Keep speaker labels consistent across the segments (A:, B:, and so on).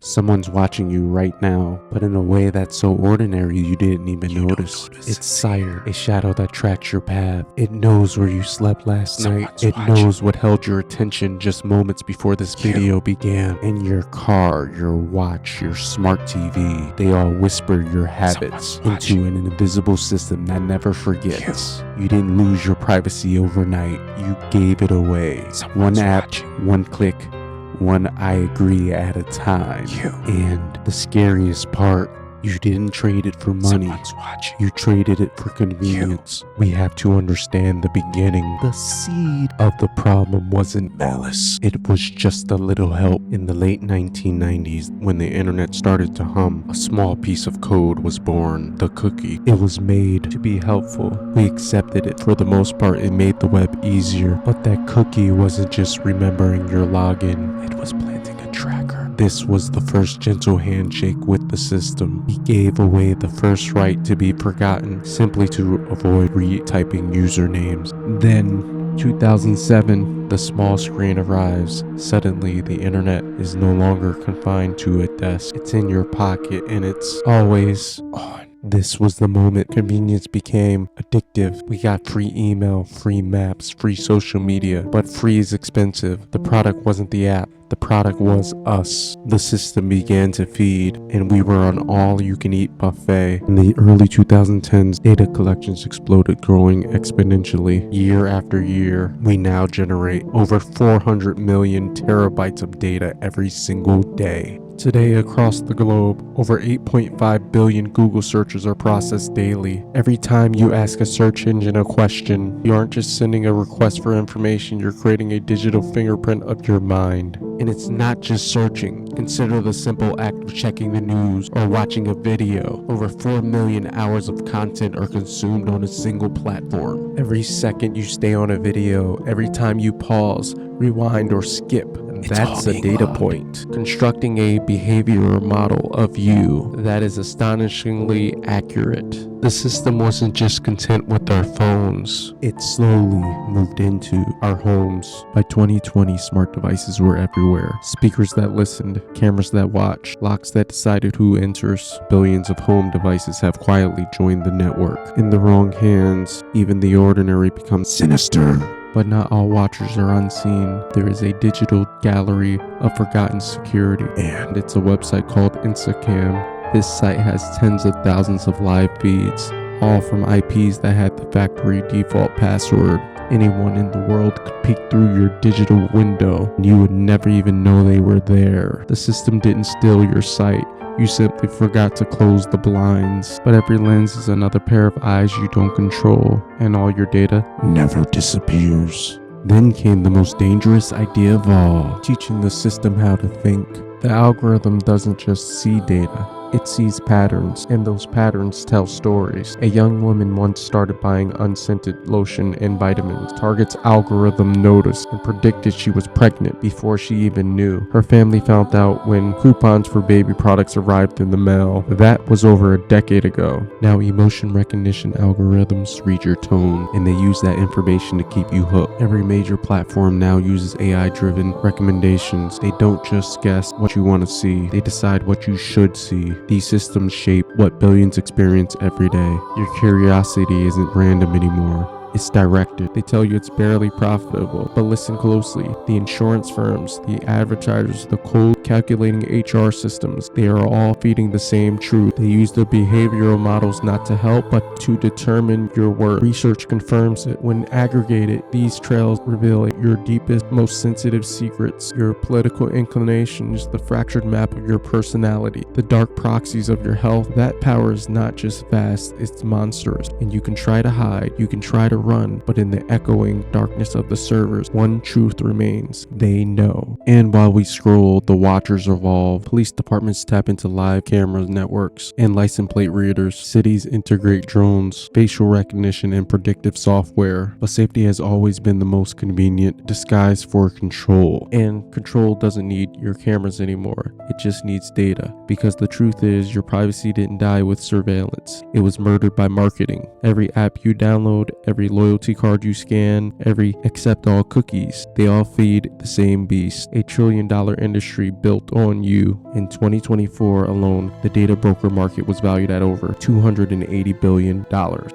A: Someone's watching you right now, but in a way that's so ordinary you didn't even notice. It's Sire, a shadow that tracks your path. It knows where you slept last night. It knows what held your attention just moments before this video began. And your car, your watch, your smart TV, they all whisper your habits into an invisible system that never forgets. You didn't lose your privacy overnight. You gave it away. One app, one click, one I agree at a time. And the scariest part, you didn't trade it for money. You traded it for convenience. We have to understand the beginning. The seed of the problem wasn't malice. It was just a little help. In the late 1990s, when the internet started to hum, a small piece of code was born, the cookie. It was made to be helpful. We accepted it. For the most part, it made the web easier. But that cookie wasn't just remembering your login. It was planting a tracker. This was the first gentle handshake with the system. He gave away the first right to be forgotten, simply to avoid retyping usernames. Then, 2007, the small screen arrives. Suddenly, the internet is no longer confined to a desk. It's in your pocket and it's always on. This was the moment convenience became addictive. We got free email, free maps, free social media, but free is expensive. The product wasn't the app. The product was us. The system began to feed, and we were on all-you-can-eat buffet. In the early 2010s, data collections exploded, growing exponentially. Year after year, we now generate over 400 million terabytes of data every single day. Today, across the globe, over 8.5 billion Google searches are processed daily. Every time you ask a search engine a question, you aren't just sending a request for information, you're creating a digital fingerprint of your mind. And it's not just searching. Consider the simple act of checking the news or watching a video. Over 4 million hours of content are consumed on a single platform. Every second you stay on a video, every time you pause, rewind, or skip, that's a data point. Constructing a behavioral model of you that is astonishingly accurate. The system wasn't just content with our phones. It slowly moved into our homes. By 2020, smart devices were everywhere. Speakers that listened, cameras that watched, locks that decided who enters. Billions of home devices have quietly joined the network. In the wrong hands, even the ordinary becomes sinister. But not all watchers are unseen. There is a digital gallery of forgotten security, and it's a website called Instacam. This site has tens of thousands of live feeds, all from IPs that had the factory default password. Anyone in the world could peek through your digital window, and you would never even know they were there. The system didn't steal your site. You simply forgot to close the blinds. But every lens is another pair of eyes you don't control, and all your data never disappears. Then came the most dangerous idea of all, teaching the system how to think. The algorithm doesn't just see data. It sees patterns, and those patterns tell stories. A young woman once started buying unscented lotion and vitamins. Target's algorithm noticed and predicted she was pregnant before she even knew. Her family found out when coupons for baby products arrived in the mail. That was over a decade ago. Now emotion recognition algorithms read your tone, and they use that information to keep you hooked. Every major platform now uses AI-driven recommendations. They don't just guess what you want to see, they decide what you should see. These systems shape what billions experience every day. Your curiosity isn't random anymore. It's directed. They tell you it's barely profitable, but listen closely. The insurance firms, the advertisers, the cold calculating HR systems, they are all feeding the same truth. They use the behavioral models not to help, but to determine your worth. Research confirms it. When aggregated, these trails reveal your deepest, most sensitive secrets, your political inclinations, the fractured map of your personality, the dark proxies of your health. That power is not just vast, it's monstrous. And you can try to hide, you can try to run, but in the echoing darkness of the servers, one truth remains: they know. And while we scroll, the watchers evolve. Police departments tap into live camera networks and license plate readers. Cities integrate drones, facial recognition, and predictive software. But safety has always been the most convenient disguise for control. And control doesn't need your cameras anymore. It just needs data. Because the truth is, your privacy didn't die with surveillance. It was murdered by marketing. Every app you download, every
B: every loyalty card you scan, every accept all cookies, they all feed the same beast. $1 trillion industry built on you. In 2024 alone, the data broker market was valued at over $280 billion.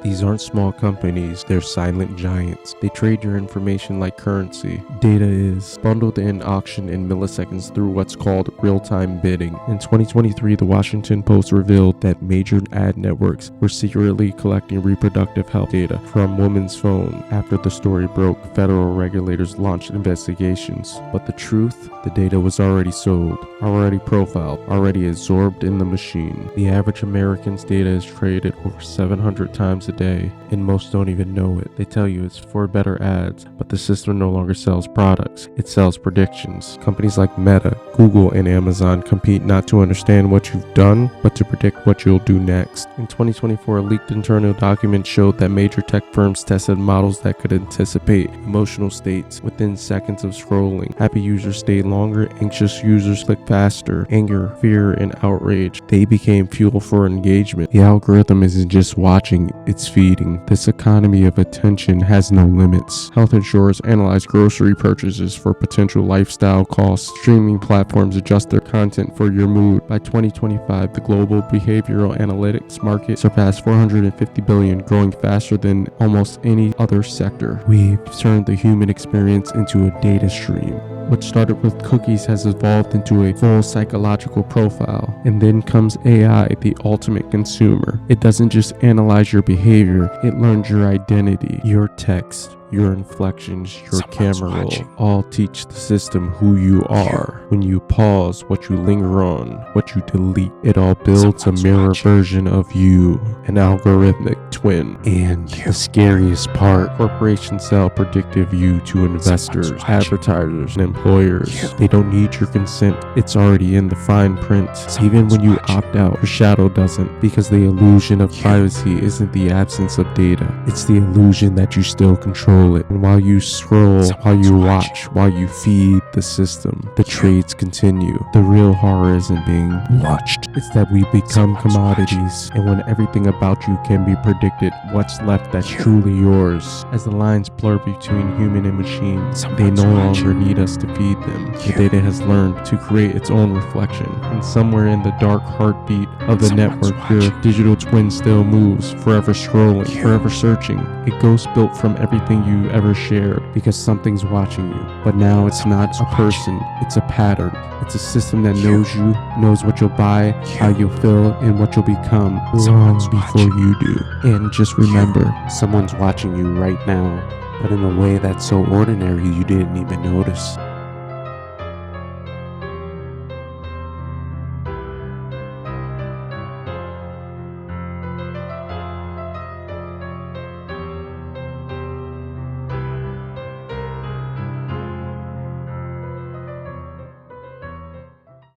B: These aren't small companies, they're silent giants. They trade your information like currency. Data is bundled and auctioned in milliseconds through what's called real-time bidding. In 2023, the Washington Post revealed that major ad networks were secretly collecting reproductive health data from women's phone. After the story broke, federal regulators launched investigations. But the truth, the data was already sold, already profiled, already absorbed in the machine. The average American's data is traded over 700 times a day, and most don't even know it. They tell you it's for better ads, but the system no longer sells products, it sells predictions. Companies like Meta, Google, and Amazon compete not to understand what you've done, but to predict what you'll do next. In 2024, a leaked internal document showed that major tech firms tested models that could anticipate emotional states within seconds of scrolling. Happy users stayed longer, anxious users clicked faster. Anger, fear, and outrage, they became fuel for engagement. The algorithm isn't just watching, it's feeding. This economy of attention has no limits. Health insurers analyze grocery purchases for potential lifestyle costs. Streaming platforms adjust their content for your mood. By 2025, the global behavioral analytics market surpassed $450 billion, growing faster than almost any other sector. We've turned the human experience into a data stream. What started with cookies has evolved into a full psychological profile. And then comes AI, the ultimate consumer. It doesn't just analyze your behavior, it learns your identity, your text, your inflections, your camera roll, all teach the system who you are. When you pause, what you linger on, what you delete, it all builds a mirror version of you, an algorithmic twin. And the scariest part, corporations sell predictive you to investors, advertisers, and employers. They don't need your consent, it's already in the fine print. Even when you opt out, your shadow doesn't, because the illusion of privacy isn't the absence of data, it's the illusion that you still control it. And while you scroll, while you watch, while you feed the system, the trades continue. The real horror isn't being watched, it's that we become commodities, and when everything about you can be predicted, what's left that's truly yours? As the lines blur between human and machines, they no longer need us to feed them. The data has learned to create its own reflection, and somewhere in the dark heartbeat of the network, your digital twin still moves, forever scrolling, forever searching, a ghost built from everything you ever shared, because something's watching you. But now it's not a person, it's a pattern. It's a system that knows you, knows what you'll buy, how you'll feel, and what you'll become long before you do. And just remember,
A: Someone's watching you right now, but in a way that's so ordinary you didn't even notice.